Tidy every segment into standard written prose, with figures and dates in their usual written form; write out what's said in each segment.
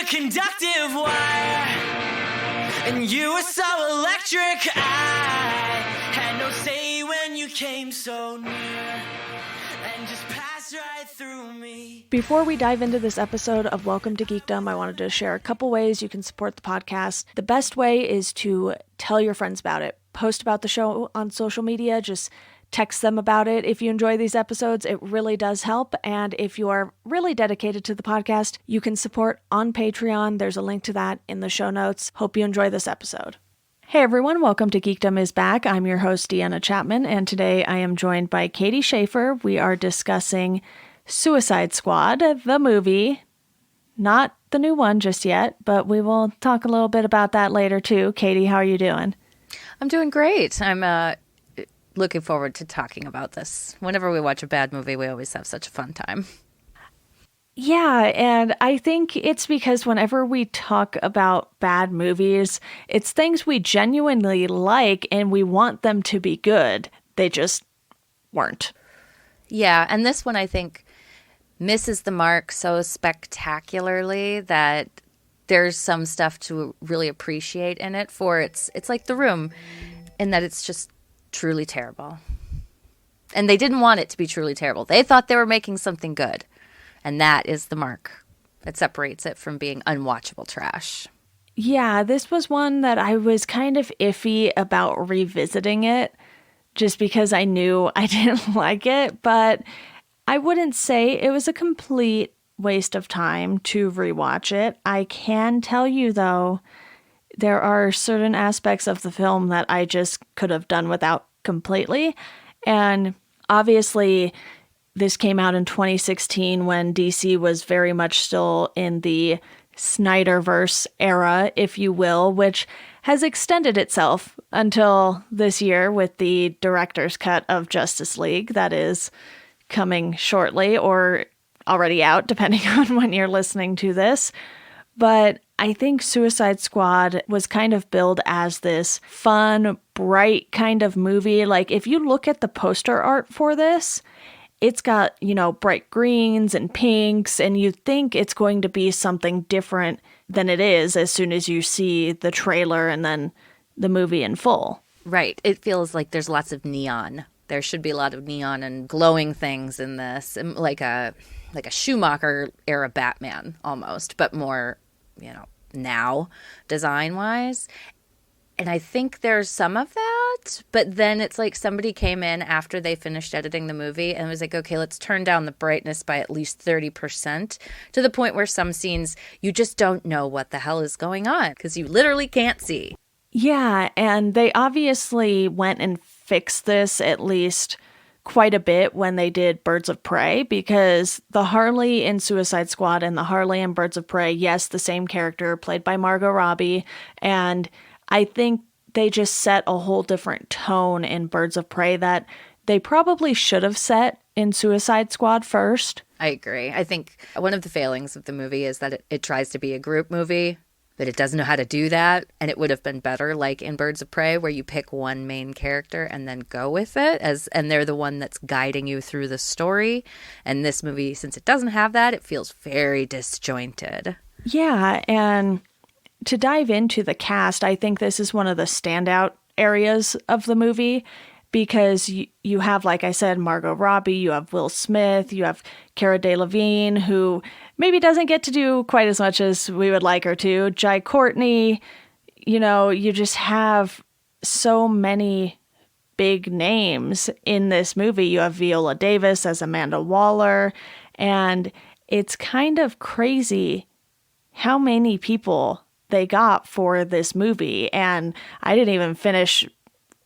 a conductive wire, and you were so electric. I had no say when you came so near, and just passed right through me. Before we dive into this episode of Welcome to Geekdom, I wanted to share a couple ways you can support the podcast. The best way is to tell your friends about it. Post about the show on social media. Just text them about it if you enjoy these episodes. It really does help. And if you are really dedicated to the podcast, you can support on Patreon. There's a link to that in the show notes. Hope you enjoy this episode. Hey everyone, welcome to Geekdom is Back. I'm your host, Deanna Chapman, and today I am joined by Katie Schaefer. We are discussing Suicide Squad, the movie. Not the new one just yet, but we will talk a little bit about that later too. Katie, how are you doing? I'm doing great. I'm looking forward to talking about this. Whenever we watch a bad movie, we always have such a fun time. Yeah, and I think it's because whenever we talk about bad movies, it's things we genuinely like and we want them to be good. They just weren't. Yeah, and this one I think misses the mark so spectacularly that there's some stuff to really appreciate in it for it's like The Room in that it's just truly terrible. And they didn't want it to be truly terrible. They thought they were making something good. And that is the mark that separates it from being unwatchable trash. Yeah, this was one that I was kind of iffy about revisiting it just because I knew I didn't like it. But I wouldn't say it was a complete waste of time to rewatch it. I can tell you, though, there are certain aspects of the film that I just could have done without completely. And obviously, this came out in 2016 when DC was very much still in the Snyderverse era, if you will, which has extended itself until this year with the director's cut of Justice League that is coming shortly or already out, depending on when you're listening to this. But I think Suicide Squad was kind of billed as this fun, bright kind of movie. Like, if you look at the poster art for this, it's got, bright greens and pinks, and you think it's going to be something different than it is as soon as you see the trailer and then the movie in full. Right. It feels like there's lots of neon. There should be a lot of neon and glowing things in this, like a Schumacher era Batman almost, but more, now design-wise. And I think there's some of that, but then it's like somebody came in after they finished editing the movie and was like, okay, let's turn down the brightness by at least 30% to the point where some scenes you just don't know what the hell is going on because you literally can't see. Yeah, and they obviously went and fixed this at least quite a bit when they did Birds of Prey, because the Harley in Suicide Squad and the Harley in Birds of Prey, yes, the same character played by Margot Robbie, and I think they just set a whole different tone in Birds of Prey that they probably should have set in Suicide Squad first. I agree. I think one of the failings of the movie is that it tries to be a group movie, but it doesn't know how to do that. And it would have been better like in Birds of Prey where you pick one main character and then go with it and they're the one that's guiding you through the story. And this movie, since it doesn't have that, it feels very disjointed. Yeah, and to dive into the cast, I think this is one of the standout areas of the movie because you have, like I said, Margot Robbie, you have Will Smith, you have Cara Delevingne, who maybe doesn't get to do quite as much as we would like her to. Jai Courtney, you just have so many big names in this movie. You have Viola Davis as Amanda Waller, and it's kind of crazy how many people they got for this movie. And I didn't even finish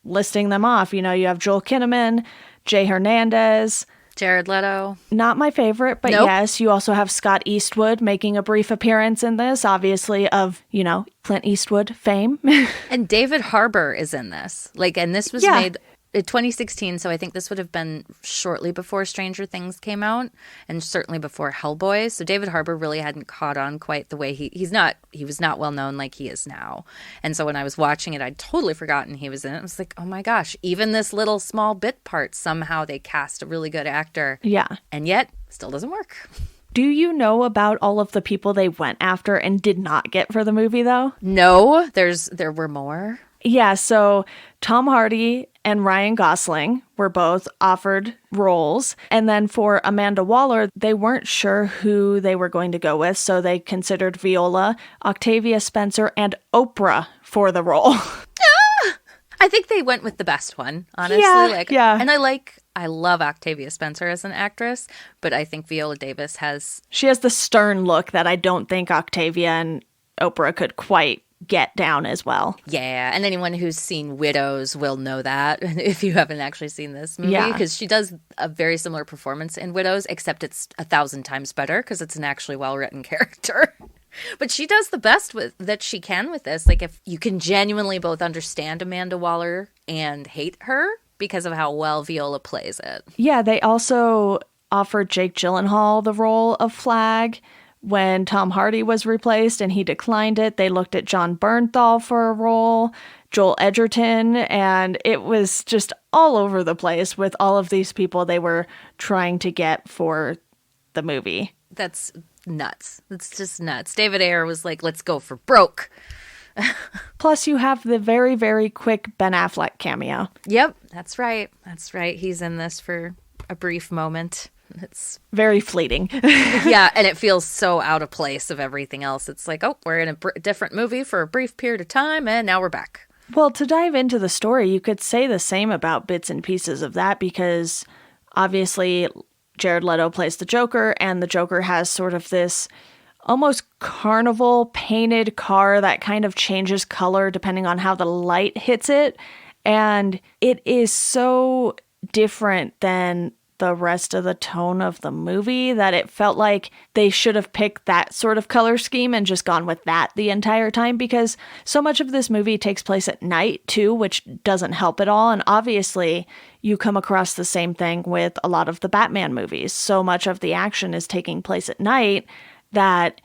listing them off. You have Joel Kinnaman, Jay Hernandez, Jared Leto. Not my favorite, but Nope. Yes, you also have Scott Eastwood making a brief appearance in this, obviously of, Clint Eastwood fame. And David Harbour is in this. And this was made in 2016, so I think this would have been shortly before Stranger Things came out, and certainly before Hellboy. So David Harbour really hadn't caught on quite the way he was not well known like he is now. And so when I was watching it, I'd totally forgotten he was in it. I was like, oh my gosh, even this little small bit part, somehow they cast a really good actor. Yeah. And yet, still doesn't work. Do you know about all of the people they went after and did not get for the movie, though? No, there were more. Yeah, so Tom Hardy and Ryan Gosling were both offered roles. And then for Amanda Waller, they weren't sure who they were going to go with, so they considered Viola, Octavia Spencer, and Oprah for the role. I think they went with the best one, honestly. Yeah. And I love Octavia Spencer as an actress, but I think Viola Davis has... She has the stern look that I don't think Octavia and Oprah could quite get down as well. Yeah, and anyone who's seen Widows will know that if you haven't actually seen this movie, Yeah. because she does a very similar performance in Widows, except it's 1,000 times better because it's an actually well-written character. But she does the best that she can with this. Like, if you can genuinely both understand Amanda Waller and hate her because of how well Viola plays it. Yeah, they also offered Jake Gyllenhaal the role of Flag when Tom Hardy was replaced and he declined it. They looked at John Bernthal for a role, Joel Edgerton, and it was just all over the place with all of these people they were trying to get for the movie. That's nuts. It's just nuts. David Ayer was like, let's go for broke. Plus, you have the very, very quick Ben Affleck cameo. Yep, that's right. That's right. He's in this for a brief moment. It's very fleeting. Yeah, and it feels so out of place of everything else. It's like, oh, we're in a different movie for a brief period of time, and now we're back. Well, to dive into the story, you could say the same about bits and pieces of that, because obviously Jared Leto plays the Joker, and the Joker has sort of this almost carnival painted car that kind of changes color depending on how the light hits it. And it is so different than the rest of the tone of the movie that it felt like they should have picked that sort of color scheme and just gone with that the entire time, because so much of this movie takes place at night too, which doesn't help at all. And obviously you come across the same thing with a lot of the Batman movies. So much of the action is taking place at night that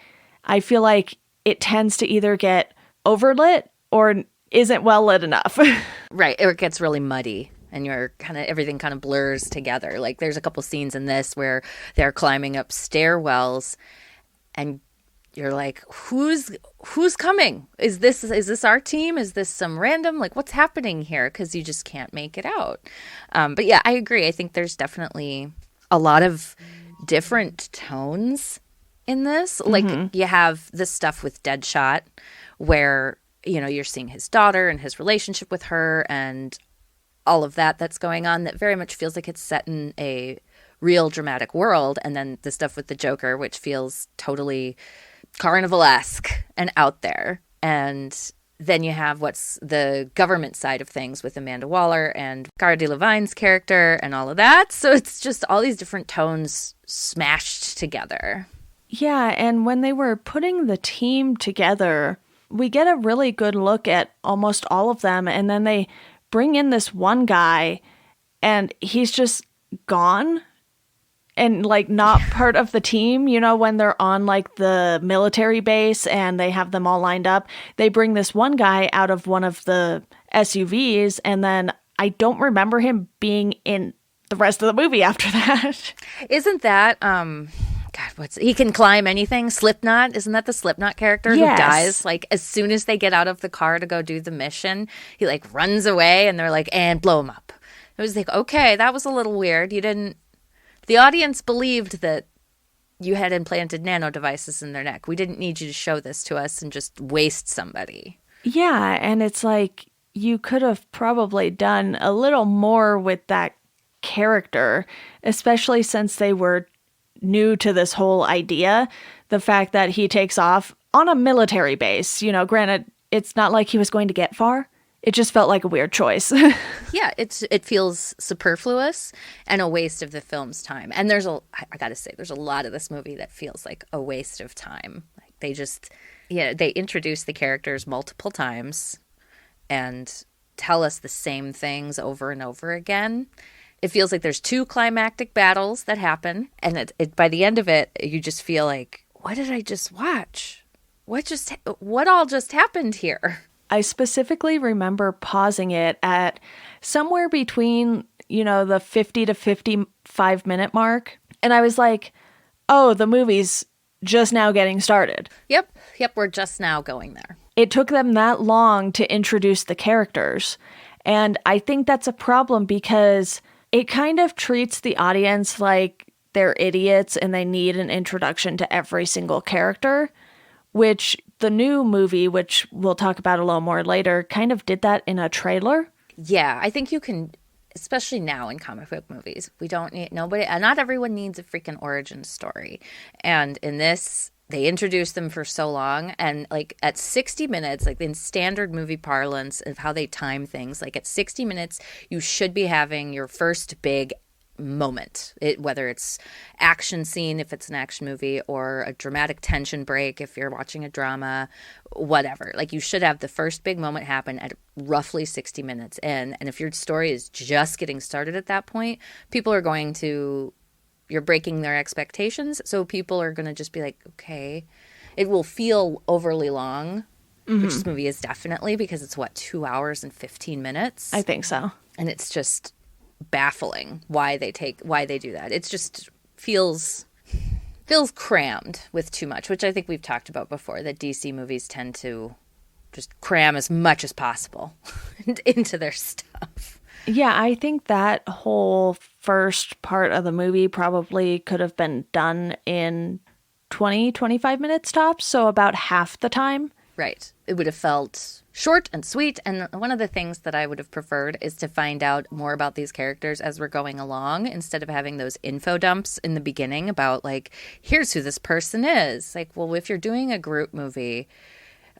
I feel like it tends to either get overlit or isn't well lit enough. Right, or it gets really muddy. And everything kind of blurs together. Like, there's a couple scenes in this where they're climbing up stairwells, and you're like, who's coming? Is this our team? Is this some random? Like, what's happening here? Because you just can't make it out. But yeah, I agree. I think there's definitely a lot of different tones in this. Like, you have this stuff with Deadshot, where you're seeing his daughter and his relationship with her, and all of that's going on, that very much feels like it's set in a real dramatic world. And then the stuff with the Joker, which feels totally carnival-esque and out there. And then you have what's the government side of things with Amanda Waller and Cara Delevingne's character and all of that. So it's just all these different tones smashed together. Yeah, and when they were putting the team together, we get a really good look at almost all of them, and then they bring in this one guy and he's just gone and like not part of the team. When they're on like the military base and they have them all lined up, they bring this one guy out of one of the SUVs, and then I don't remember him being in the rest of the movie after that. Isn't that he can climb anything? Slipknot? Isn't that the Slipknot character Yes. who dies? Like, as soon as they get out of the car to go do the mission, he like runs away, and they're like, and blow him up. It was like, okay, that was a little weird. The audience believed that you had implanted nano devices in their neck. We didn't need you to show this to us and just waste somebody. Yeah, and it's like you could have probably done a little more with that character, especially since they were new to this whole idea. The fact that he takes off on a military base, granted, it's not like he was going to get far. It just felt like a weird choice. Yeah, it feels superfluous and a waste of the film's time. And I gotta say, there's a lot of this movie that feels like a waste of time. Like, they introduce the characters multiple times and tell us the same things over and over again. It feels like there's two climactic battles that happen, and by the end of it, you just feel like, what did I just watch? What all just happened here? I specifically remember pausing it at somewhere between, the 50 to 55 minute mark. And I was like, oh, the movie's just now getting started. Yep, we're just now going there. It took them that long to introduce the characters. And I think that's a problem because it kind of treats the audience like they're idiots and they need an introduction to every single character, which the new movie, which we'll talk about a little more later, kind of did that in a trailer. Yeah, I think you can, especially now in comic book movies, we don't need nobody, not everyone needs a freaking origin story. And in this, they introduced them for so long, and like at 60 minutes, like in standard movie parlance of how they time things, like at 60 minutes, you should be having your first big moment, whether it's action scene if it's an action movie, or a dramatic tension break if you're watching a drama, whatever. Like you should have the first big moment happen at roughly 60 minutes in. And if your story is just getting started at that point, you're breaking their expectations, so people are going to just be like, okay, it will feel overly long, which this movie is definitely, because it's 2 hours and 15 minutes. I think so. And it's just baffling why they do that. It's just feels crammed with too much, which I think we've talked about before, that DC movies tend to just cram as much as possible into their stuff. Yeah, I think that whole first part of the movie probably could have been done in 20-25 minutes tops, so about half the time. Right. It would have felt short and sweet. And one of the things that I would have preferred is to find out more about these characters as we're going along, instead of having those info dumps in the beginning about, like, here's who this person is. Like, well, if you're doing a group movie,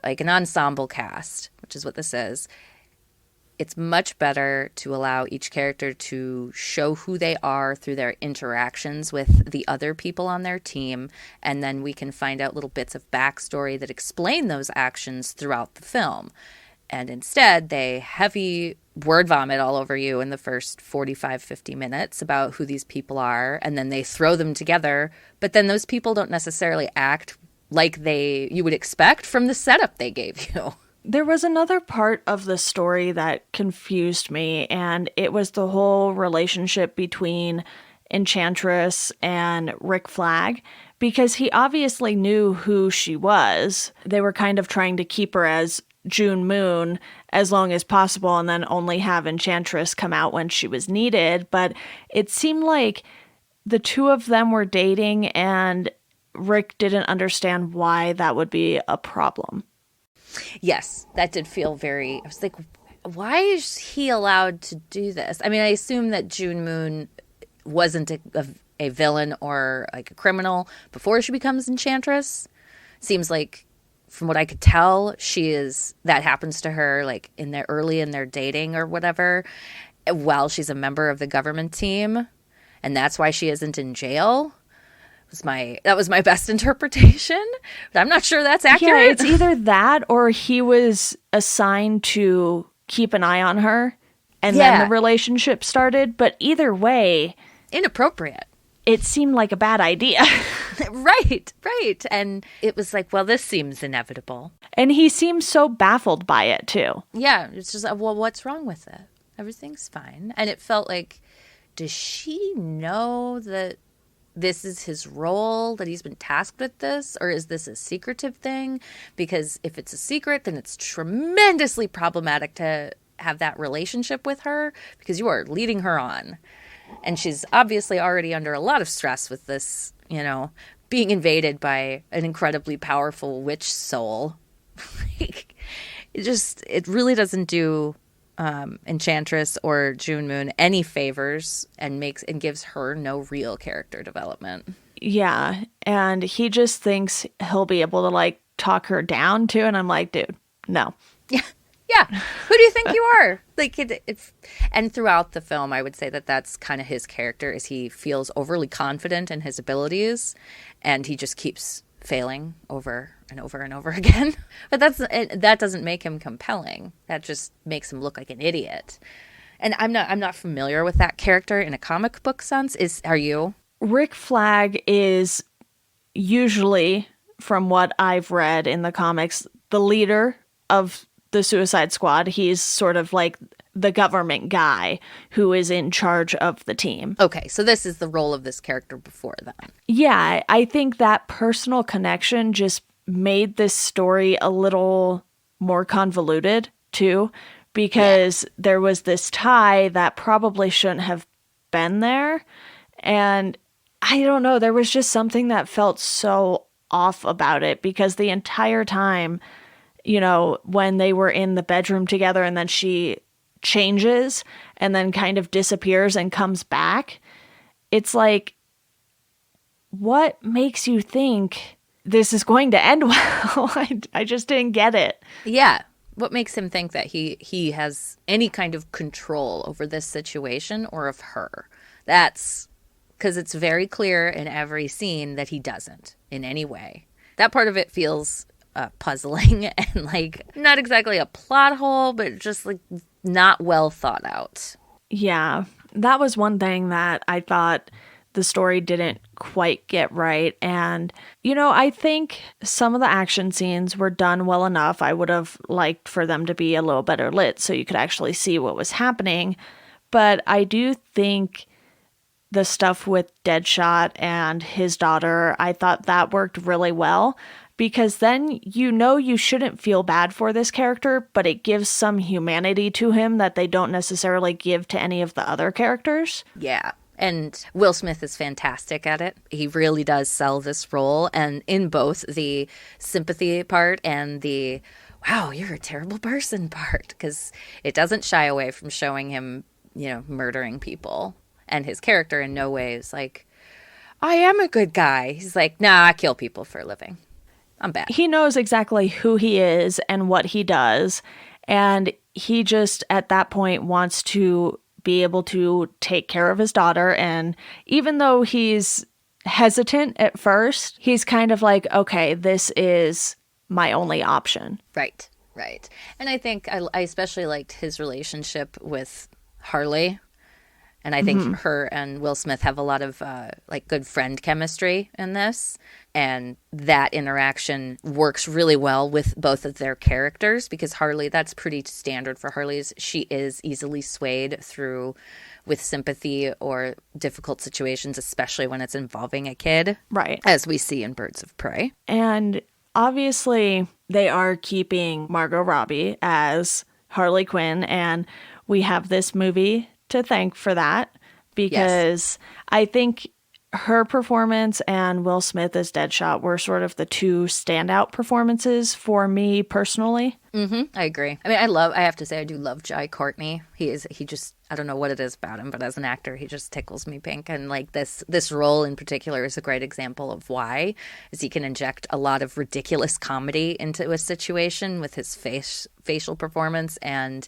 like an ensemble cast, which is what this is, it's much better to allow each character to show who they are through their interactions with the other people on their team, and then we can find out little bits of backstory that explain those actions throughout the film. And instead, they heavy word vomit all over you in the first 45-50 minutes about who these people are, and then they throw them together, but then those people don't necessarily act like you would expect from the setup they gave you. There was another part of the story that confused me, and it was the whole relationship between Enchantress and Rick Flag, because he obviously knew who she was. They were kind of trying to keep her as June Moon as long as possible and then only have Enchantress come out when she was needed, but it seemed like the two of them were dating and Rick didn't understand why that would be a problem. Yes, that did feel I was like, why is he allowed to do this? I mean, I assume that June Moon wasn't a villain or like a criminal before she becomes Enchantress. Seems like, from what I could tell, that happens to her like early in their dating or whatever, while she's a member of the government team. And that's why she isn't in jail. That was my best interpretation, but I'm not sure that's accurate. Yeah, it's either that or he was assigned to keep an eye on her and then the relationship started. But either way, inappropriate. It seemed like a bad idea. Right. And it was like, well, this seems inevitable. And he seemed so baffled by it too. Yeah, it's just, well, what's wrong with it? Everything's fine. And it felt like, does she know that this is his role, that he's been tasked with this, or is this a secretive thing? Because if it's a secret, then it's tremendously problematic to have that relationship with her, because you are leading her on. And she's obviously already under a lot of stress with this, being invaded by an incredibly powerful witch soul. It really doesn't do Enchantress or June Moon any favors, and gives her no real character development. Yeah, and he just thinks he'll be able to like talk her down too, and I'm like, dude, no. Yeah. Who do you think you are? Like and throughout the film, I would say that that's kind of his character, is he feels overly confident in his abilities, and he just keeps failing over and over and over again. But that doesn't make him compelling. That just makes him look like an idiot. And I'm not familiar with that character in a comic book sense. Are you? Rick Flag is usually, from what I've read in the comics, the leader of the Suicide Squad. He's sort of like the government guy who is in charge of the team. Okay, so this is the role of this character before then. Yeah, I think that personal connection just made this story a little more convoluted too, because there was this tie that probably shouldn't have been there. And I don't know, there was just something that felt so off about it, because the entire time, you know, when they were in the bedroom together and then she changes and then kind of disappears and comes back, it's like, what makes you think this is going to end well? I just didn't get it. Yeah. What makes him think that he has any kind of control over this situation or of her? That's because it's very clear in every scene that he doesn't in any way. That part of it feels puzzling and like not exactly a plot hole, but just like not well thought out. Yeah, that was one thing that I thought the story didn't quite get right. And, you know, I think some of the action scenes were done well enough. I would have liked for them to be a little better lit so you could actually see what was happening. But I do think the stuff with Deadshot and his daughter, I thought that worked really well, because then you know you shouldn't feel bad for this character, but it gives some humanity to him that they don't necessarily give to any of the other characters. Yeah. And Will Smith is fantastic at it. He really does sell this role, and in both the sympathy part and the, wow, you're a terrible person part, because it doesn't shy away from showing him, you know, murdering people. And his character in no way is like, I am a good guy. He's like, nah, I kill people for a living. I'm bad. He knows exactly who he is and what he does. And he just, at that point, wants to be able to take care of his daughter. And even though he's hesitant at first, he's kind of like, okay, this is my only option. Right, right. And I think I especially liked his relationship with Harley. And I think her and Will Smith have a lot of like good friend chemistry in this. And that interaction works really well with both of their characters, because Harley, that's pretty standard for Harley's. She is easily swayed through with sympathy or difficult situations, especially when it's involving a kid. Right. As we see in Birds of Prey. And obviously they are keeping Margot Robbie as Harley Quinn. And we have this movie to thank for that, because I think her performance and Will Smith as Deadshot were sort of the two standout performances for me personally. I agree. I mean, I have to say, I do love Jai Courtney. He just, I don't know what it is about him, but as an actor, he just tickles me pink. And like this role in particular is a great example of why, is he can inject a lot of ridiculous comedy into a situation with his facial performance and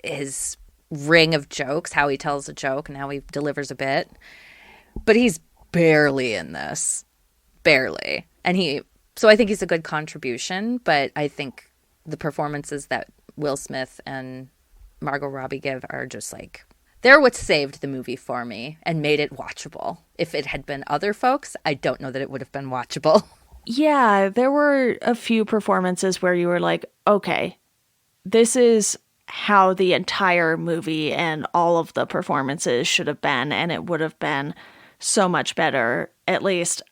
his ring of jokes, how he tells a joke and how he delivers a bit. But he's barely in this. Barely. And so I think he's a good contribution, but I think the performances that Will Smith and Margot Robbie give are just like, they're what saved the movie for me and made it watchable. If it had been other folks, I don't know that it would have been watchable. Yeah, there were a few performances where you were like, okay, this is how the entire movie and all of the performances should have been, and it would have been so much better. At least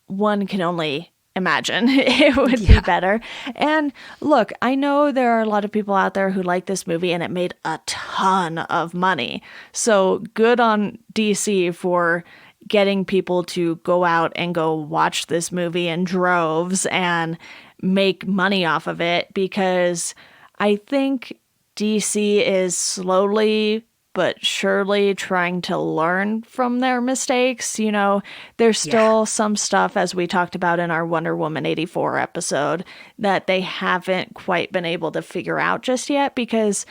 one can only imagine it would be better. And look, I know there are a lot of people out there who like this movie and it made a ton of money. So good on DC for getting people to go out and go watch this movie in droves and make money off of it, because I think DC is slowly but surely trying to learn from their mistakes. You know, there's still some stuff, as we talked about in our Wonder Woman 84 episode, that they haven't quite been able to figure out just yet, because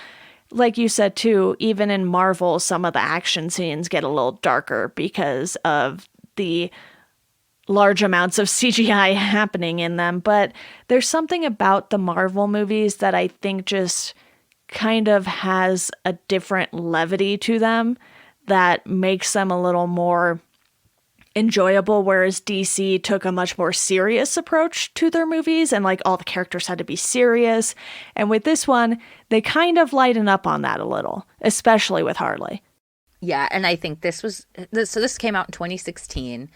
like you said too, even in Marvel, some of the action scenes get a little darker because of the large amounts of CGI happening in them. But there's something about the Marvel movies that I think just kind of has a different levity to them that makes them a little more enjoyable, whereas DC took a much more serious approach to their movies, and like all the characters had to be serious. And with this one, they kind of lighten up on that a little, especially with Harley. Yeah, and I think this came out in 2016.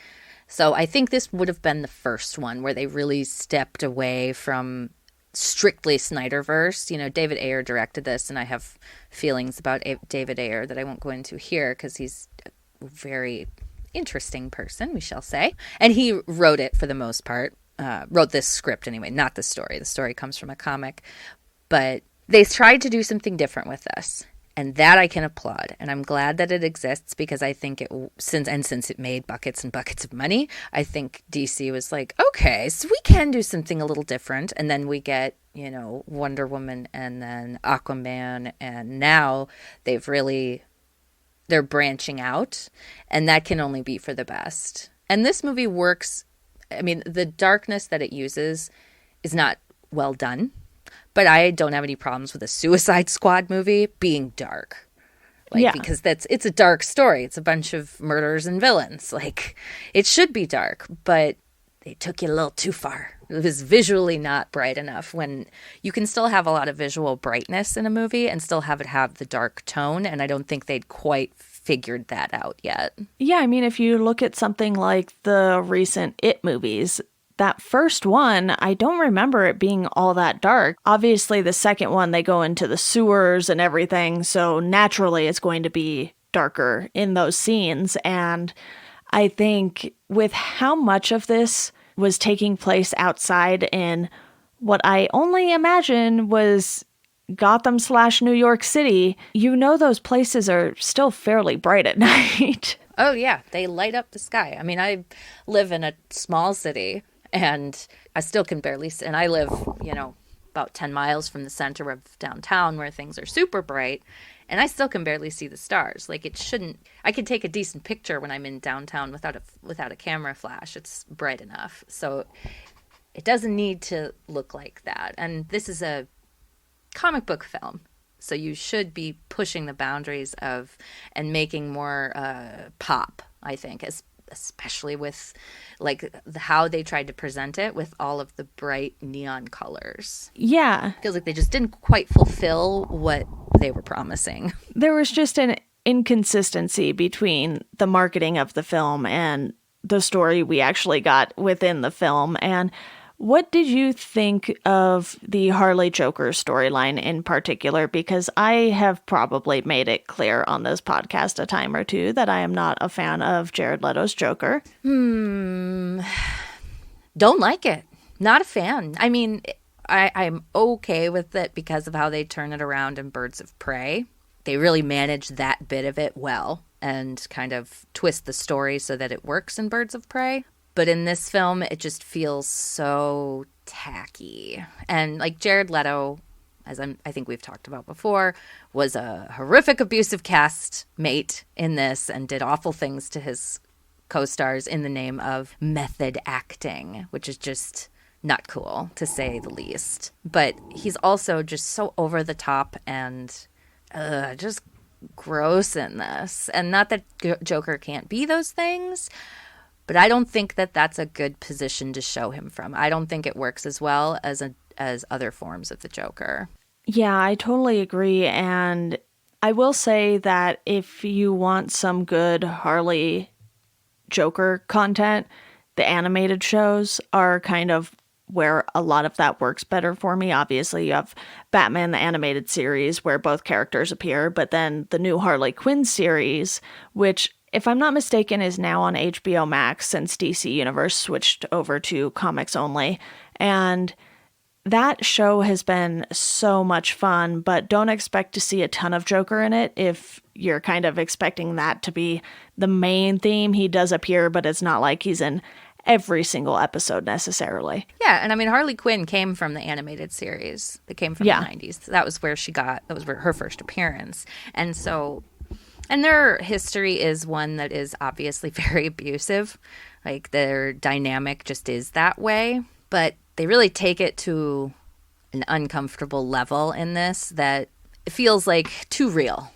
So I think this would have been the first one where they really stepped away from strictly Snyderverse. You know, David Ayer directed this, and I have feelings about David Ayer that I won't go into here because he's a very interesting person, we shall say. And he wrote it for the most part, wrote this script anyway, not the story. The story comes from a comic. But they tried to do something different with this. And that I can applaud. And I'm glad that it exists because I think since it made buckets and buckets of money, I think DC was like, okay, so we can do something a little different. And then we get, you know, Wonder Woman and then Aquaman. And now they're branching out. And that can only be for the best. And this movie works. I mean, the darkness that it uses is not well done. But I don't have any problems with a Suicide Squad movie being dark. Because it's a dark story. It's a bunch of murderers and villains. Like, it should be dark, but they took it a little too far. It was visually not bright enough when you can still have a lot of visual brightness in a movie and still have it have the dark tone. And I don't think they'd quite figured that out yet. Yeah, I mean, if you look at something like the recent It movies, that first one, I don't remember it being all that dark. Obviously, the second one, they go into the sewers and everything, so naturally it's going to be darker in those scenes. And I think with how much of this was taking place outside in what I only imagine was Gotham/New York City, you know those places are still fairly bright at night. Oh, yeah, they light up the sky. I mean, I live in a small city. And I still can barely see. And I live, you know, about 10 miles from the center of downtown where things are super bright. And I still can barely see the stars. Like, it shouldn't. I can take a decent picture when I'm in downtown without a camera flash. It's bright enough. So it doesn't need to look like that. And this is a comic book film. So you should be pushing the boundaries of and making more pop, I think, especially with like how they tried to present it with all of the bright neon colors. Yeah. Feels like they just didn't quite fulfill what they were promising. There was just an inconsistency between the marketing of the film and the story we actually got within the film. And what did you think of the Harley Joker storyline in particular? Because I have probably made it clear on this podcast a time or two that I am not a fan of Jared Leto's Joker. Don't like it. Not a fan. I mean, I'm okay with it because of how they turn it around in Birds of Prey. They really manage that bit of it well and kind of twist the story so that it works in Birds of Prey. But in this film, it just feels so tacky. And like Jared Leto, as I think we've talked about before, was a horrific abusive cast mate in this and did awful things to his co-stars in the name of method acting, which is just not cool, to say the least. But he's also just so over the top and just gross in this. And not that Joker can't be those things, but I don't think that that's a good position to show him from. I don't think it works as well as other forms of the Joker. Yeah, I totally agree. And I will say that if you want some good Harley Joker content, the animated shows are kind of where a lot of that works better for me. Obviously, you have Batman, the animated series, where both characters appear, but then the new Harley Quinn series, which, if I'm not mistaken, is now on HBO Max since DC Universe switched over to comics only. And that show has been so much fun, but don't expect to see a ton of Joker in it if you're kind of expecting that to be the main theme. He does appear, but it's not like he's in every single episode necessarily. Yeah, and I mean, Harley Quinn came from the animated series. It came from the 90s. That was where her first appearance. And so, and their history is one that is obviously very abusive. Like, their dynamic just is that way. But they really take it to an uncomfortable level in this that it feels like too real.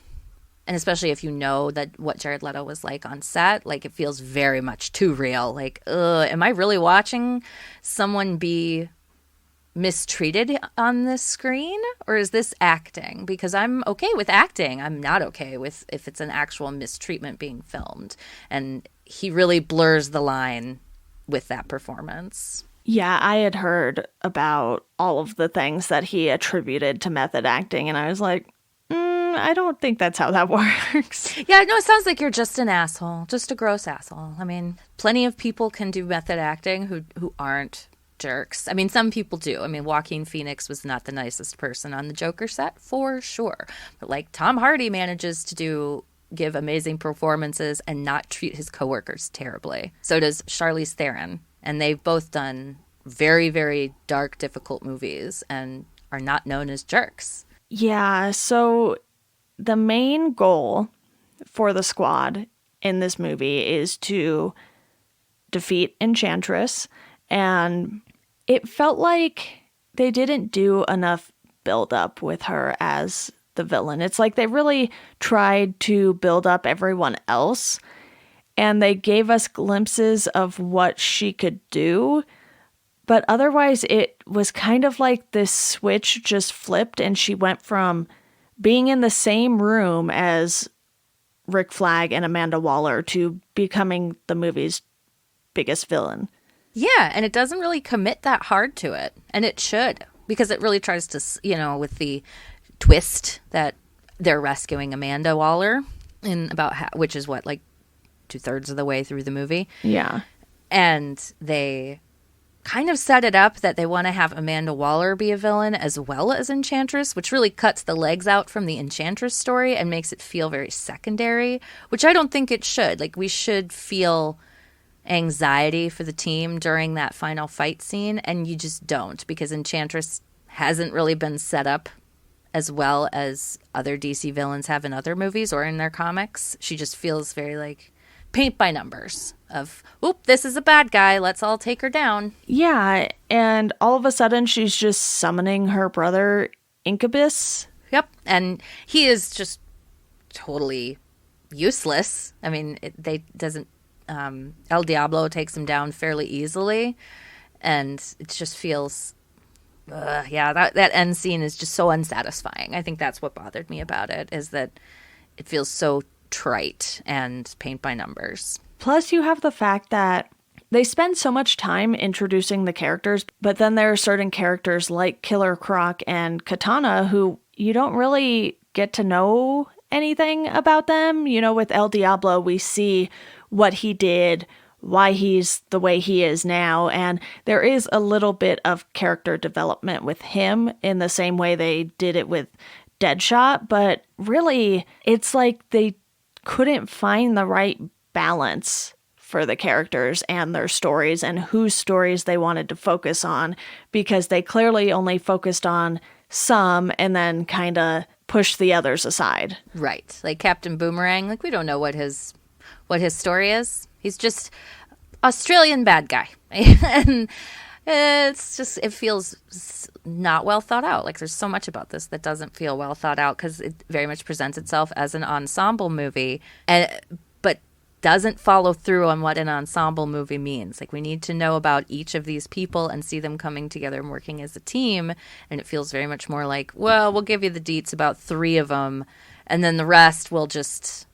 And especially if you know that what Jared Leto was like on set, like it feels very much too real. Like, am I really watching someone be mistreated on this screen, or is this acting? Because I'm okay with acting. I'm not okay with if it's an actual mistreatment being filmed. And he really blurs the line with that performance. Yeah, I had heard about all of the things that he attributed to method acting, and I was like, I don't think that's how that works. Yeah, no, it sounds like you're just an asshole, just a gross asshole. I mean, plenty of people can do method acting who aren't jerks. I mean, some people do. I mean, Joaquin Phoenix was not the nicest person on the Joker set, for sure. But like Tom Hardy manages to give amazing performances and not treat his coworkers terribly. So does Charlize Theron. And they've both done very, very dark, difficult movies and are not known as jerks. Yeah, so the main goal for the squad in this movie is to defeat Enchantress, and it felt like they didn't do enough build up with her as the villain. It's like they really tried to build up everyone else, and they gave us glimpses of what she could do, but otherwise it was kind of like this switch just flipped and she went from being in the same room as Rick Flag and Amanda Waller to becoming the movie's biggest villain. Yeah, and it doesn't really commit that hard to it. And it should, because it really tries to, with the twist that they're rescuing Amanda Waller in which is what, like 2/3 of the way through the movie. Yeah. And they kind of set it up that they want to have Amanda Waller be a villain as well as Enchantress, which really cuts the legs out from the Enchantress story and makes it feel very secondary, which I don't think it should. Like, we should feel anxiety for the team during that final fight scene, and you just don't, because Enchantress hasn't really been set up as well as other DC villains have in other movies or in their comics. She just feels very like paint by numbers of, oop, this is a bad guy, let's all take her down. Yeah, and all of a sudden she's just summoning her brother Incubus. Yep, and he is just totally useless. I mean, El Diablo takes him down fairly easily, and it just feels, that end scene is just so unsatisfying. I think that's what bothered me about it, is that it feels so trite and paint by numbers. Plus, you have the fact that they spend so much time introducing the characters, but then there are certain characters like Killer Croc and Katana who you don't really get to know anything about them. With El Diablo, we see what he did, why he's the way he is now, and there is a little bit of character development with him in the same way they did it with Deadshot, but really, it's like they couldn't find the right balance for the characters and their stories and whose stories they wanted to focus on, because they clearly only focused on some and then kind of pushed the others aside. Right. Like Captain Boomerang, like we don't know what his story is. He's just Australian bad guy. And it feels not well thought out. Like there's so much about this that doesn't feel well thought out, because it very much presents itself as an ensemble movie, but doesn't follow through on what an ensemble movie means. Like, we need to know about each of these people and see them coming together and working as a team. And it feels very much more like, well, we'll give you the deets about 3 of them, and then the rest we'll just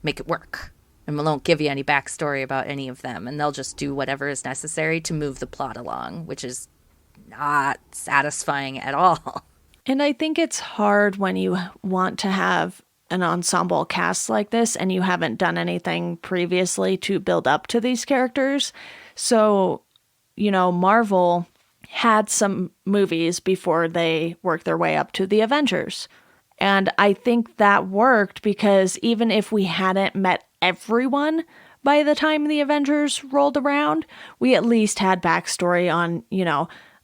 make it work. And we won't give you any backstory about any of them. And they'll just do whatever is necessary to move the plot along, which is not satisfying at all. And I think it's hard when you want to have an ensemble cast like this and you haven't done anything previously to build up to these characters. So, Marvel had some movies before they worked their way up to the Avengers. And I think that worked because even if we hadn't met everyone by the time the Avengers rolled around, we at least had backstory on,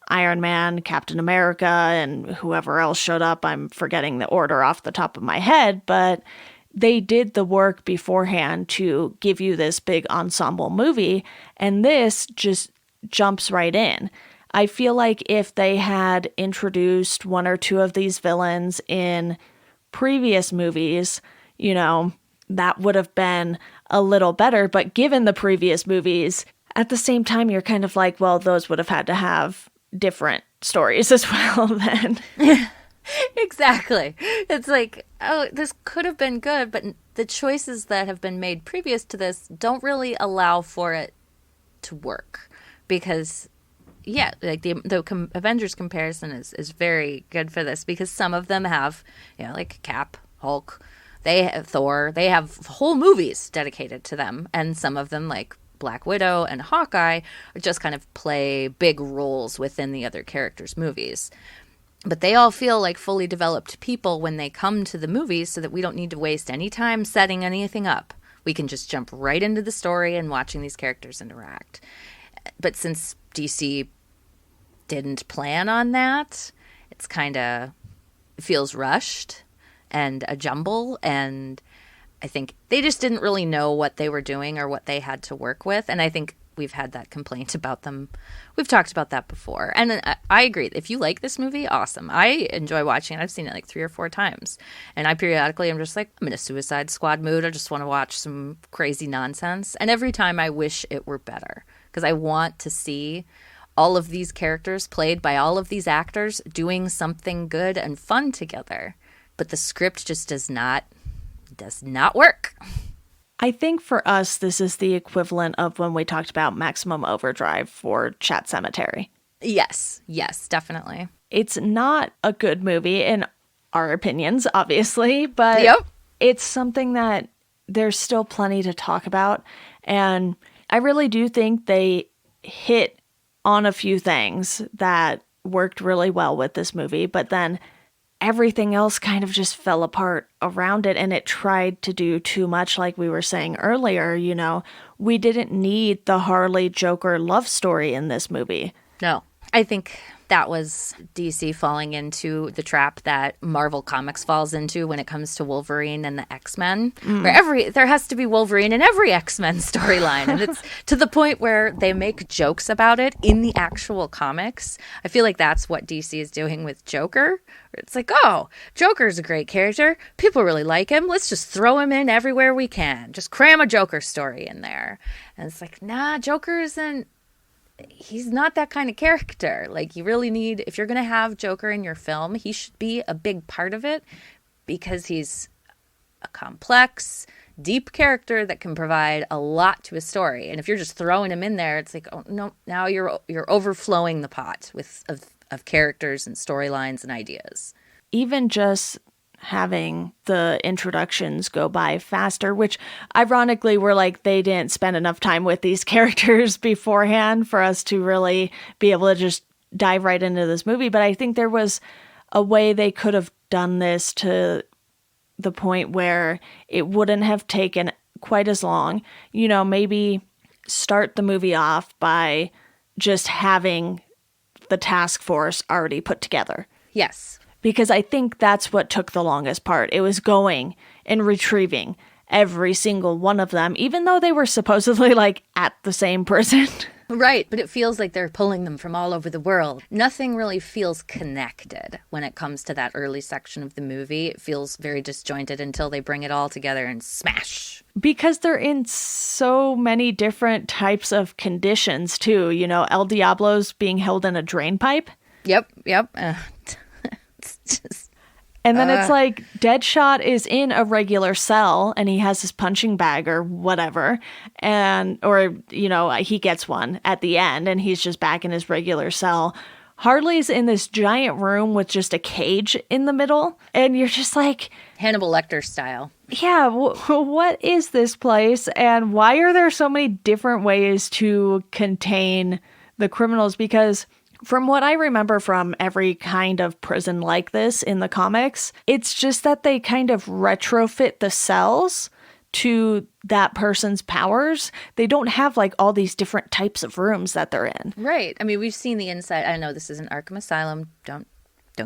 Iron Man, Captain America, and whoever else showed up. I'm forgetting the order off the top of my head, but they did the work beforehand to give you this big ensemble movie, and this just jumps right in. I feel like if they had introduced 1 or 2 of these villains in previous movies, that would have been a little better. But given the previous movies, at the same time, you're kind of like, well, those would have had to have different stories as well then. Exactly. It's like, oh, this could have been good, but the choices that have been made previous to this don't really allow for it to work. Because, yeah, like the Avengers comparison is very good for this, because some of them have, like Cap, Hulk, they have Thor, they have whole movies dedicated to them. And some of them, like Black Widow and Hawkeye, just kind of play big roles within the other characters' movies. But they all feel like fully developed people when they come to the movies, so that we don't need to waste any time setting anything up. We can just jump right into the story and watching these characters interact. But since DC didn't plan on that, it's kind of feels rushed and a jumble. And I think they just didn't really know what they were doing or what they had to work with. And I think we've had that complaint about them. We've talked about that before. And I agree. If you like this movie, awesome. I enjoy watching it. I've seen it like 3 or 4 times. And I periodically am just like, I'm in a Suicide Squad mood. I just want to watch some crazy nonsense. And every time I wish it were better, because I want to see all of these characters played by all of these actors doing something good and fun together. But the script just does not work. I think for us, this is the equivalent of when we talked about Maximum Overdrive for Chat Cemetery. Yes, definitely. It's not a good movie in our opinions, obviously, but It's something that there's still plenty to talk about. And I really do think they hit on a few things that worked really well with this movie, but then everything else kind of just fell apart around it, and it tried to do too much, like we were saying earlier. We didn't need the Harley Joker love story in this movie. No, I think that was DC falling into the trap that Marvel Comics falls into when it comes to Wolverine and the X-Men. Where there has to be Wolverine in every X-Men storyline. And it's to the point where they make jokes about it in the actual comics. I feel like that's what DC is doing with Joker. It's like, oh, Joker's a great character. People really like him. Let's just throw him in everywhere we can. Just cram a Joker story in there. And it's like, nah, Joker isn't. He's not that kind of character. Like, you really need, if you're going to have Joker in your film, he should be a big part of it, because he's a complex, deep character that can provide a lot to a story. And if you're just throwing him in there, it's like, oh no, now you're overflowing the pot of characters and storylines and ideas. Even just having the introductions go by faster, which ironically we're like, they didn't spend enough time with these characters beforehand for us to really be able to just dive right into this movie. But I think there was a way they could have done this to the point where it wouldn't have taken quite as long. Maybe start the movie off by just having the task force already put together. Yes. Because I think that's what took the longest part. It was going and retrieving every single one of them, even though they were supposedly like at the same prison. Right, but it feels like they're pulling them from all over the world. Nothing really feels connected when it comes to that early section of the movie. It feels very disjointed until they bring it all together and smash. Because they're in so many different types of conditions too. El Diablo's being held in a drain pipe. Yep. And then it's like Deadshot is in a regular cell and he has his punching bag or whatever. He gets one at the end and he's just back in his regular cell. Harley's in this giant room with just a cage in the middle. And you're just like, Hannibal Lecter style. Yeah, what is this place? And why are there so many different ways to contain the criminals? Because from what I remember from every kind of prison like this in the comics, it's just that they kind of retrofit the cells to that person's powers. They don't have like all these different types of rooms that they're in. Right. I mean, we've seen the inside. I know this isn't Arkham Asylum. Don't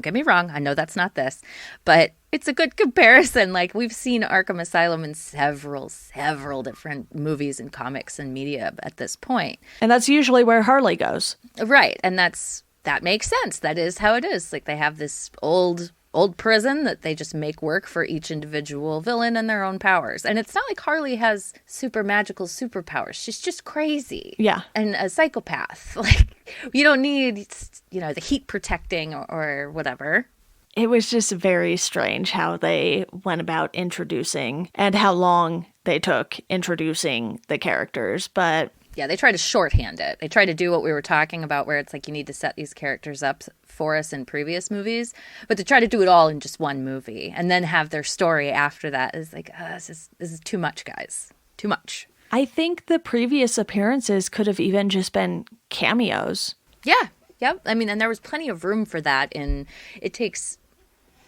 get me wrong. I know that's not this, but it's a good comparison. Like, we've seen Arkham Asylum in several different movies and comics and media at this point. And that's usually where Harley goes. Right. And that makes sense. That is how it is. Like, they have this old old prison that they just make work for each individual villain and their own powers. And it's not like Harley has super magical superpowers. She's just crazy. Yeah. And a psychopath. Like, you don't need, the heat protecting or whatever. It was just very strange how they went about introducing and how long they took introducing the characters. But yeah, they try to shorthand it. They try to do what we were talking about, where it's like you need to set these characters up for us in previous movies, but to try to do it all in just one movie and then have their story after that is like, this is too much, guys. Too much. I think the previous appearances could have even just been cameos. Yeah. Yep. I mean, and there was plenty of room for that. It takes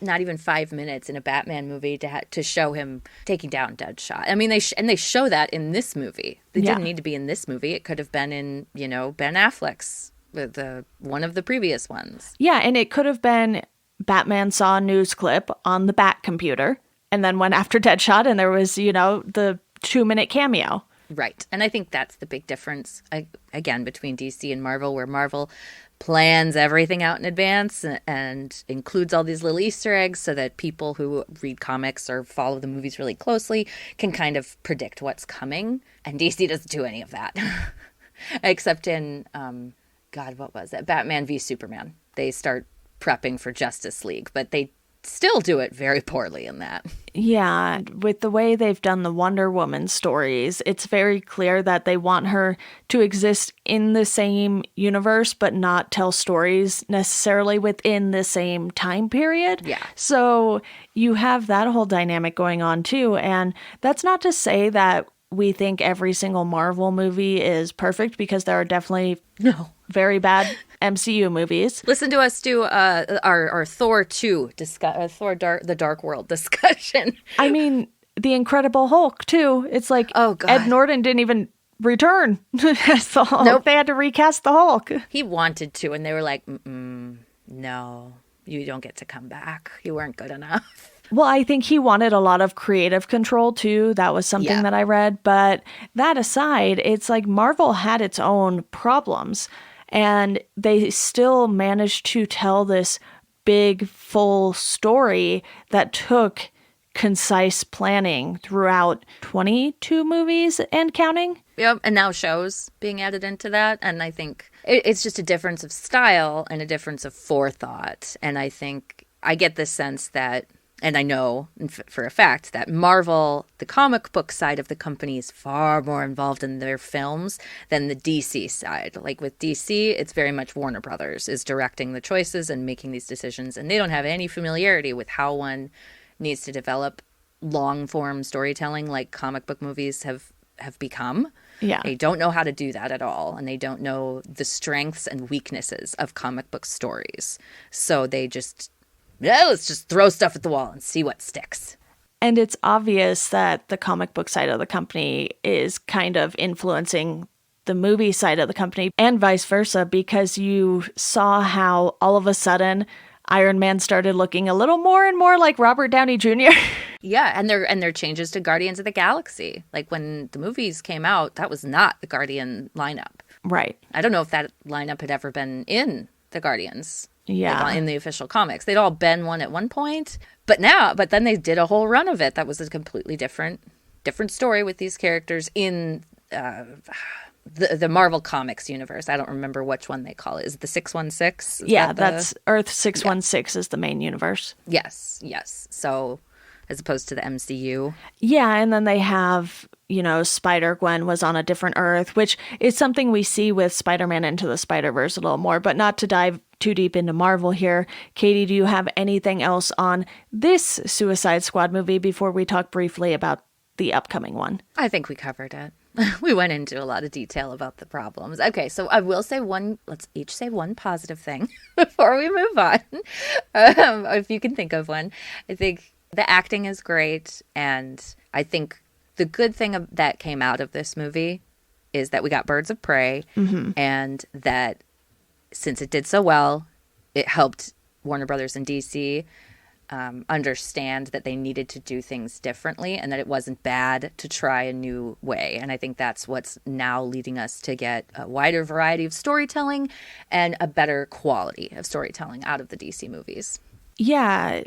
not even 5 minutes in a Batman movie to show him taking down Deadshot. I mean, they show that in this movie. They didn't need to be in this movie. It could have been in, Ben Affleck's, the one of the previous ones. Yeah, and it could have been Batman saw a news clip on the Bat computer and then went after Deadshot, and there was, the 2-minute cameo. Right. And I think that's the big difference, again, between DC and Marvel, where Marvel plans everything out in advance and includes all these little Easter eggs so that people who read comics or follow the movies really closely can kind of predict what's coming. And DC doesn't do any of that. Except in, what was it? Batman v Superman. They start prepping for Justice League, but they still do it very poorly in that. Yeah, with the way they've done the Wonder Woman stories, it's very clear that they want her to exist in the same universe, but not tell stories necessarily within the same time period. Yeah. So you have that whole dynamic going on too. And that's not to say that we think every single Marvel movie is perfect, because there are definitely very bad MCU movies. Listen to us do our Thor 2 the Dark World discussion. I mean, the Incredible Hulk too. It's like, oh, God. Ed Norton didn't even return as the Hulk. Nope. They had to recast the Hulk. He wanted to, and they were like, no, you don't get to come back. You weren't good enough. Well, I think he wanted a lot of creative control too. That was something that I read. But that aside, it's like Marvel had its own problems, and they still managed to tell this big, full story that took concise planning throughout 22 movies and counting. Yep, and now shows being added into that. And I think it's just a difference of style and a difference of forethought. And I think I get the sense that, and I know for a fact that Marvel, the comic book side of the company, is far more involved in their films than the DC side. Like with DC, it's very much Warner Brothers is directing the choices and making these decisions. And they don't have any familiarity with how one needs to develop long-form storytelling like comic book movies have become. Yeah. They don't know how to do that at all. And they don't know the strengths and weaknesses of comic book stories. So they just... let's just throw stuff at the wall and see what sticks. And it's obvious that the comic book side of the company is kind of influencing the movie side of the company and vice versa, because you saw how all of a sudden Iron Man started looking a little more and more like Robert Downey Jr. Yeah, and their changes to Guardians of the Galaxy. Like when the movies came out, that was not the Guardian lineup. Right. I don't know if that lineup had ever been in the Guardians. Yeah. Like in the official comics. They'd all been one at one point. But then they did a whole run of it that was a completely different story with these characters in the Marvel Comics universe. I don't remember which one they call it. Is it the 616? That's Earth 616 is the main universe. Yes. So as opposed to the MCU. Yeah, and then they have, Spider-Gwen was on a different Earth, which is something we see with Spider-Man Into the Spider-Verse a little more, but not to dive too deep into Marvel here. Katie, do you have anything else on this Suicide Squad movie before we talk briefly about the upcoming one? I think we covered it. We went into a lot of detail about the problems. Okay, so I will say let's each say one positive thing before we move on. If you can think of one. I think the acting is great, and I think the good thing that came out of this movie is that we got Birds of Prey, and that since it did so well, it helped Warner Brothers and DC understand that they needed to do things differently and that it wasn't bad to try a new way. And I think that's what's now leading us to get a wider variety of storytelling and a better quality of storytelling out of the DC movies. Yeah,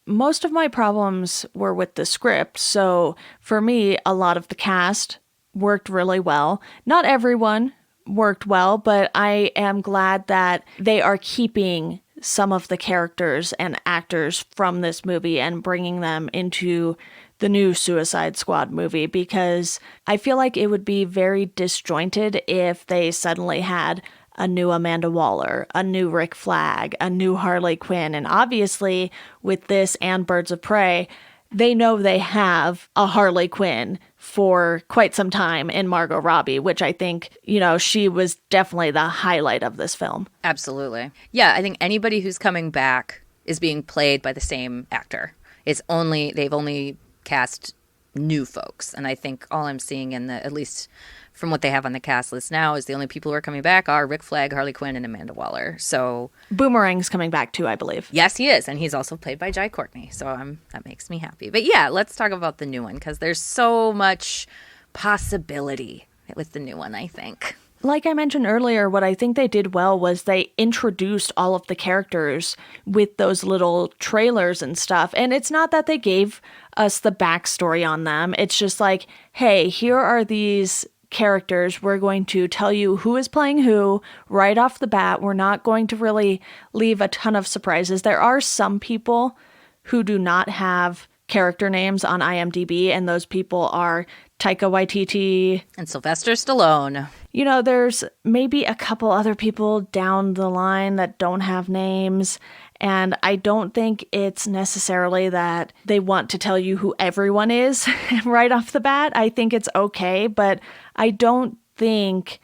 most of my problems were with the script. So for me, a lot of the cast worked really well. Not everyone worked well, but I am glad that they are keeping some of the characters and actors from this movie and bringing them into the new Suicide Squad movie, because I feel like it would be very disjointed if they suddenly had a new Amanda Waller, a new Rick Flag, a new Harley Quinn. And obviously, with this and Birds of Prey, they know they have a Harley Quinn for quite some time in Margot Robbie, which I think, she was definitely the highlight of this film. Absolutely. Yeah, I think anybody who's coming back is being played by the same actor. They've only cast new folks. And I think all I'm seeing at least from what they have on the cast list now, is the only people who are coming back are Rick Flag, Harley Quinn, and Amanda Waller. So Boomerang's coming back too, I believe. Yes, he is. And he's also played by Jai Courtney. So that makes me happy. But yeah, let's talk about the new one, because there's so much possibility with the new one, I think. Like I mentioned earlier, what I think they did well was they introduced all of the characters with those little trailers and stuff. And it's not that they gave us the backstory on them. It's just like, hey, here are these characters. We're going to tell you who is playing who right off the bat. We're not going to really leave a ton of surprises. There are some people who do not have character names on IMDb, and those people are Taika Waititi and Sylvester Stallone. There's maybe a couple other people down the line that don't have names, and I don't think it's necessarily that they want to tell you who everyone is right off the bat. I think it's okay, but I don't think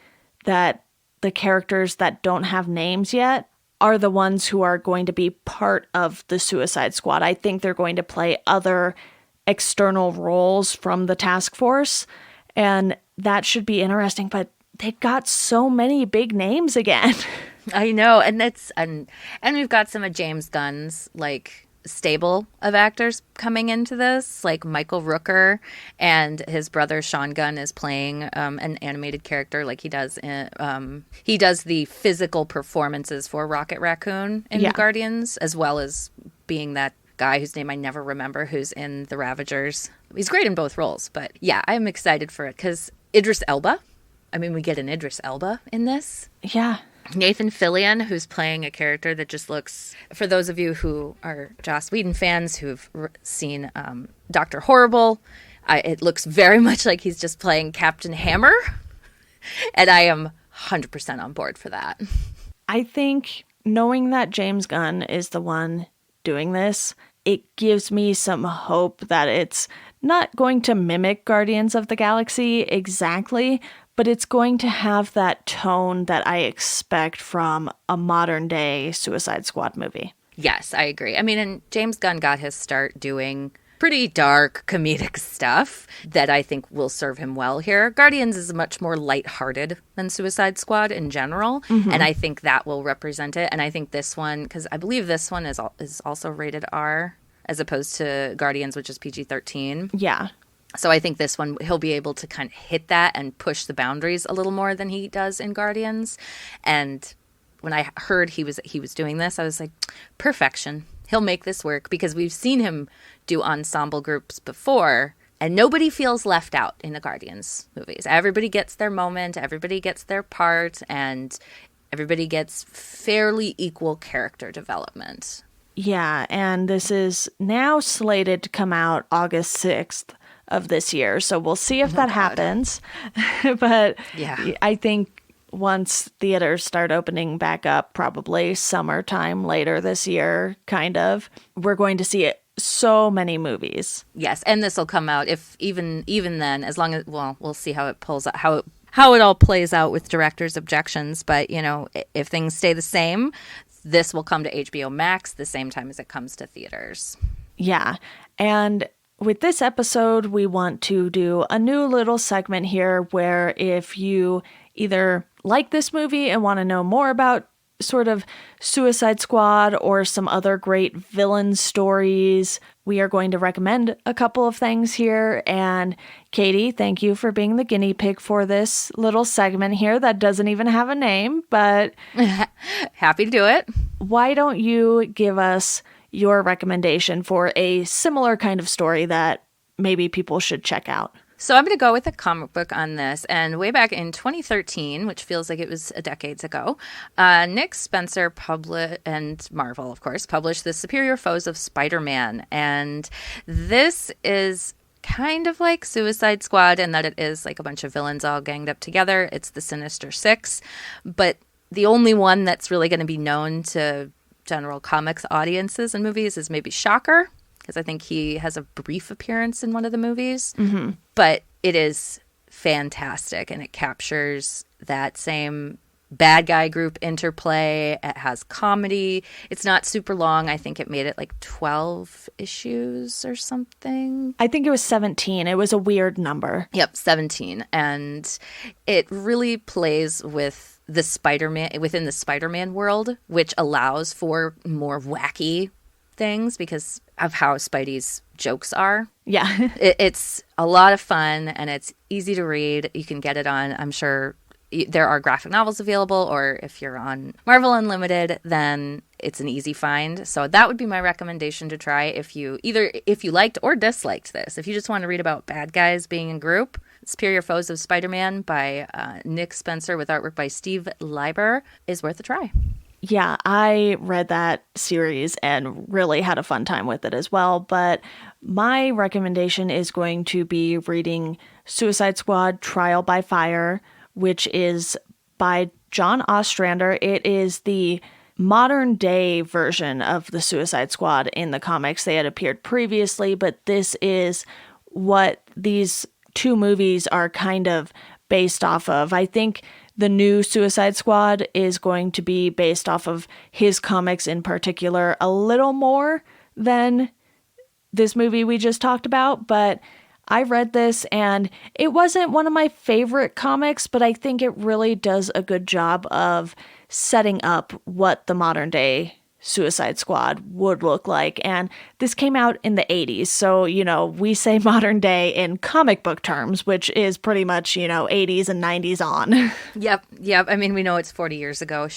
that the characters that don't have names yet are the ones who are going to be part of the Suicide Squad. I think they're going to play other external roles from the task force, and that should be interesting, but they've got so many big names again. I know, and we've got some of James Gunn's stable of actors coming into this, like Michael Rooker, and his brother Sean Gunn is playing an animated character, like he does the physical performances for Rocket Raccoon in Guardians, as well as being that guy whose name I never remember, who's in The Ravagers. He's great in both roles, but yeah, I'm excited for it because Idris Elba. I mean, we get an Idris Elba in this. Yeah. Nathan Fillion, who's playing a character that just looks, for those of you who are Joss Whedon fans who've seen Dr. Horrible, it looks very much like he's just playing Captain Hammer, and I am 100% on board for that. I think knowing that James Gunn is the one doing this, it gives me some hope that it's not going to mimic Guardians of the Galaxy exactly, but it's going to have that tone that I expect from a modern day Suicide Squad movie. Yes, I agree. I mean, and James Gunn got his start doing pretty dark comedic stuff that I think will serve him well here. Guardians is much more lighthearted than Suicide Squad in general, and I think that will represent it. And I think this one, because I believe this one is also rated R as opposed to Guardians, which is PG-13. Yeah. So I think this one, he'll be able to kind of hit that and push the boundaries a little more than he does in Guardians. And when I heard he was doing this, I was like, perfection. He'll make this work, because we've seen him do ensemble groups before, and nobody feels left out in the Guardians movies. Everybody gets their moment, everybody gets their part, and everybody gets fairly equal character development. Yeah, and this is now slated to come out August 6th of this year, so we'll see if that happens. But yeah, I think once theaters start opening back up, probably summertime later this year, kind of, we're going to see so many movies. Yes, and this will come out if even then, as long as, well, we'll see how it pulls out, how it all plays out with directors' objections. But if things stay the same, this will come to HBO Max the same time as it comes to theaters. Yeah, and with this episode, we want to do a new little segment here where if you either like this movie and want to know more about sort of Suicide Squad or some other great villain stories, we are going to recommend a couple of things here. And Katie, thank you for being the guinea pig for this little segment here that doesn't even have a name, but happy to do it. Why don't you give us your recommendation for a similar kind of story that maybe people should check out. So I'm going to go with a comic book on this. And way back in 2013, which feels like it was decades ago, Nick Spencer and Marvel, of course, published The Superior Foes of Spider-Man. And this is kind of like Suicide Squad in that it is like a bunch of villains all ganged up together. It's the Sinister Six. But the only one that's really going to be known to general comics audiences and movies is maybe Shocker, because I think he has a brief appearance in one of the movies. Mm-hmm. But it is fantastic, and it captures that same bad guy group interplay. It has comedy. It's not super long. I think it made it like 12 issues or something. I think it was 17. It was a weird number. Yep, 17. And it really plays with the Spider-Man, within the Spider-Man world, which allows for more wacky things because of how Spidey's jokes are. Yeah. It's a lot of fun, and it's easy to read. You can get it on, I'm sure there are graphic novels available, or if you're on Marvel Unlimited, then it's an easy find. So that would be my recommendation to try if you liked or disliked this. If you just want to read about bad guys being in group, Superior Foes of Spider-Man by Nick Spencer with artwork by Steve Leiber is worth a try. Yeah, I read that series and really had a fun time with it as well. But my recommendation is going to be reading Suicide Squad Trial by Fire, which is by John Ostrander. It is the modern day version of the Suicide Squad in the comics. They had appeared previously, but this is what these two movies are kind of based off of. I think the new Suicide Squad is going to be based off of his comics in particular a little more than this movie we just talked about, but I read this and it wasn't one of my favorite comics, but I think it really does a good job of setting up what the modern day Suicide Squad would look like. And this came out in the 80s. So, we say modern day in comic book terms, which is pretty much, 80s and 90s on. Yep. I mean, we know it's 40 years ago,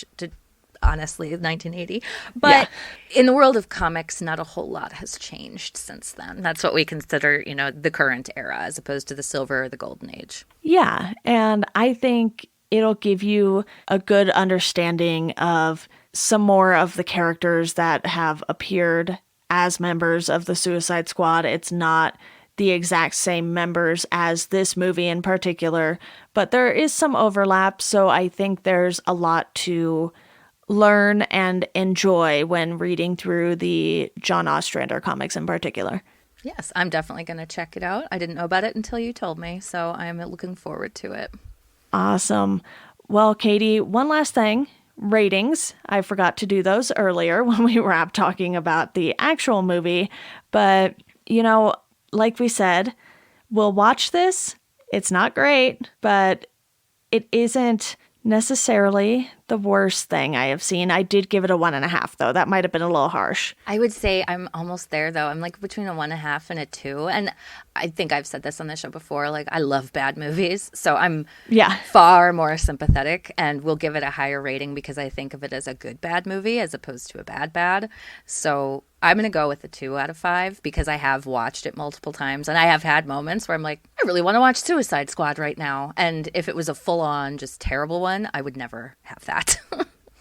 honestly, 1980. But in the world of comics, not a whole lot has changed since then. That's what we consider, the current era as opposed to the silver or the golden age. Yeah. And I think it'll give you a good understanding of some more of the characters that have appeared as members of the Suicide Squad. It's not the exact same members as this movie in particular, but there is some overlap, so I think there's a lot to learn and enjoy when reading through the John Ostrander comics in particular. Yes, I'm definitely going to check it out. I didn't know about it until you told me, so I'm looking forward to it. Awesome. Well, Katie, one last thing. Ratings. I forgot to do those earlier when we were talking about the actual movie. But, like we said, we'll watch this. It's not great, but it isn't necessarily the worst thing I have seen. I did give it a 1.5, though. That might have been a little harsh. I would say I'm almost there, though. I'm like between a 1.5 and a 2. And I think I've said this on the show before. Like, I love bad movies. So I'm far more sympathetic and will give it a higher rating because I think of it as a good bad movie as opposed to a bad. So I'm going to go with a 2 out of 5 because I have watched it multiple times. And I have had moments where I'm like, I really want to watch Suicide Squad right now. And if it was a full-on, just terrible one, I would never have that.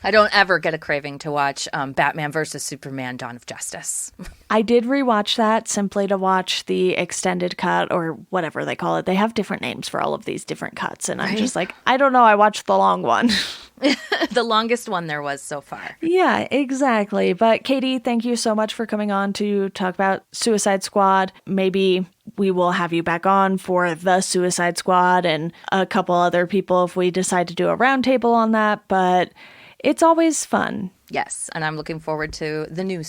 I don't ever get a craving to watch Batman versus Superman: Dawn of Justice. I did rewatch that simply to watch the extended cut or whatever they call it. They have different names for all of these different cuts. And I'm just like, I don't know. I watched the long one. The longest one there was so far. Yeah, exactly. But Katie, thank you so much for coming on to talk about Suicide Squad. Maybe we will have you back on for the Suicide Squad and a couple other people if we decide to do a roundtable on that. But it's always fun. Yes, and I'm looking forward to the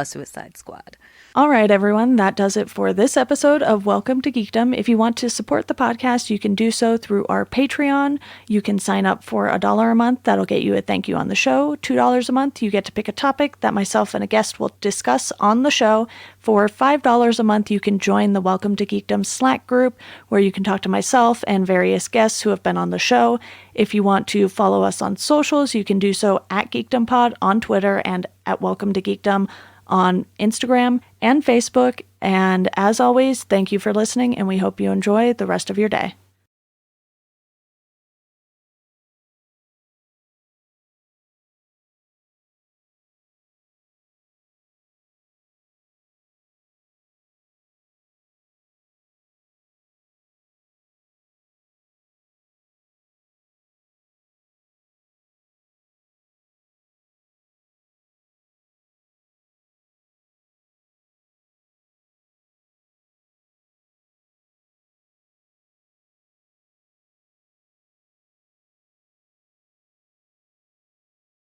Suicide Squad. All right, everyone, that does it for this episode of Welcome to Geekdom. If you want to support the podcast, you can do so through our Patreon. You can sign up for $1 a month. That'll get you a thank you on the show. $2 a month, you get to pick a topic that myself and a guest will discuss on the show. For $5 a month, you can join the Welcome to Geekdom Slack group, where you can talk to myself and various guests who have been on the show. If you want to follow us on socials, you can do so at GeekdomPod on Twitter and at Welcome to Geekdom on Instagram and Facebook. And as always, thank you for listening, and we hope you enjoy the rest of your day.